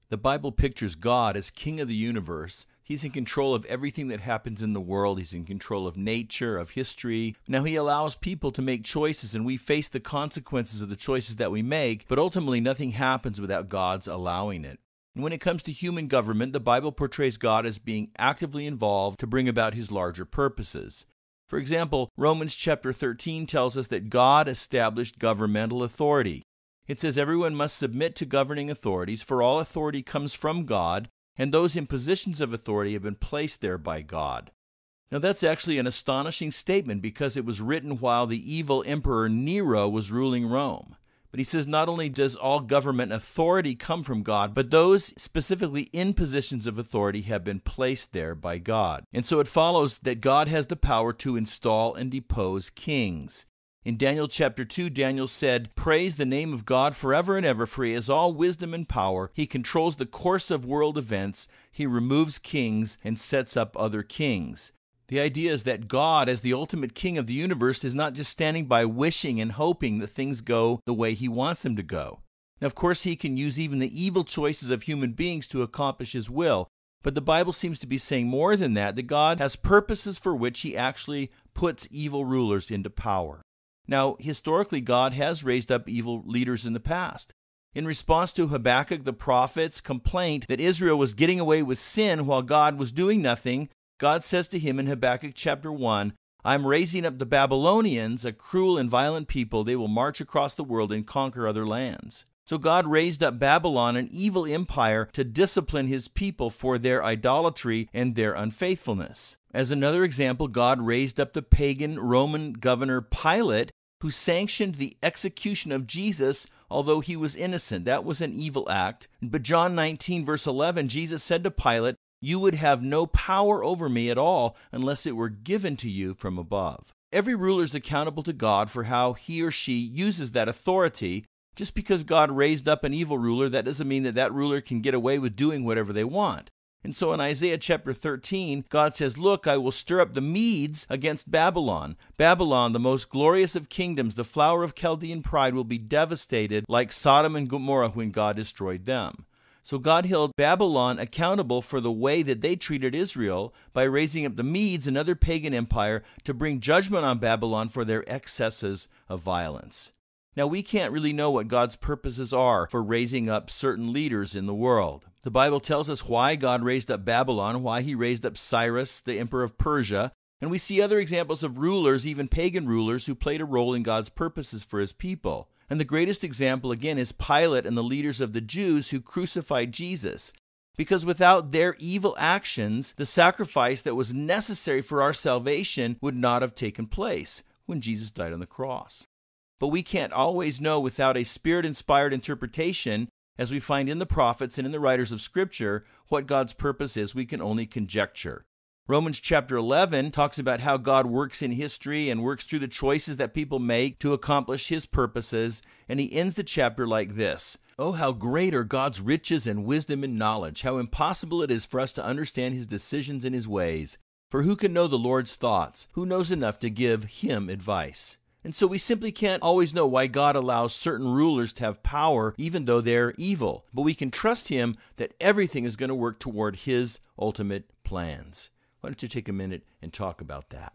The Bible pictures God as king of the universe. He's in control of everything that happens in the world. He's in control of nature, of history. Now, he allows people to make choices, and we face the consequences of the choices that we make, but ultimately nothing happens without God's allowing it. And when it comes to human government, the Bible portrays God as being actively involved to bring about his larger purposes. For example, Romans chapter 13 tells us that God established governmental authority. It says everyone must submit to governing authorities, for all authority comes from God, and those in positions of authority have been placed there by God. Now that's actually an astonishing statement because it was written while the evil Emperor Nero was ruling Rome. But he says not only does all government authority come from God, but those specifically in positions of authority have been placed there by God. And so it follows that God has the power to install and depose kings. In Daniel chapter 2, Daniel said, "Praise the name of God forever and ever, for he has all wisdom and power. He controls the course of world events. He removes kings and sets up other kings." The idea is that God, as the ultimate king of the universe, is not just standing by wishing and hoping that things go the way he wants them to go. Now, of course, he can use even the evil choices of human beings to accomplish his will. But the Bible seems to be saying more than that God has purposes for which he actually puts evil rulers into power. Now, historically, God has raised up evil leaders in the past. In response to Habakkuk the prophet's complaint that Israel was getting away with sin while God was doing nothing, God says to him in Habakkuk chapter 1, "I'm raising up the Babylonians, a cruel and violent people. They will march across the world and conquer other lands." So God raised up Babylon, an evil empire, to discipline his people for their idolatry and their unfaithfulness. As another example, God raised up the pagan Roman governor Pilate, who sanctioned the execution of Jesus, although he was innocent. That was an evil act. But John 19, verse 11, Jesus said to Pilate, "You would have no power over me at all unless it were given to you from above." Every ruler is accountable to God for how he or she uses that authority. Just because God raised up an evil ruler, that doesn't mean that that ruler can get away with doing whatever they want. And so in Isaiah chapter 13, God says, "Look, I will stir up the Medes against Babylon. Babylon, the most glorious of kingdoms, the flower of Chaldean pride, will be devastated like Sodom and Gomorrah when God destroyed them." So God held Babylon accountable for the way that they treated Israel by raising up the Medes, another pagan empire, to bring judgment on Babylon for their excesses of violence. Now, we can't really know what God's purposes are for raising up certain leaders in the world. The Bible tells us why God raised up Babylon, why he raised up Cyrus, the emperor of Persia, and we see other examples of rulers, even pagan rulers, who played a role in God's purposes for his people. And the greatest example, again, is Pilate and the leaders of the Jews who crucified Jesus. Because without their evil actions, the sacrifice that was necessary for our salvation would not have taken place when Jesus died on the cross. But we can't always know without a Spirit-inspired interpretation, as we find in the prophets and in the writers of Scripture, what God's purpose is. We can only conjecture. Romans chapter 11 talks about how God works in history and works through the choices that people make to accomplish his purposes, and he ends the chapter like this: "Oh, how great are God's riches and wisdom and knowledge! How impossible it is for us to understand his decisions and his ways. For who can know the Lord's thoughts? Who knows enough to give him advice?" And so we simply can't always know why God allows certain rulers to have power, even though they're evil. But we can trust him that everything is going to work toward his ultimate plans. Why don't you take a minute and talk about that?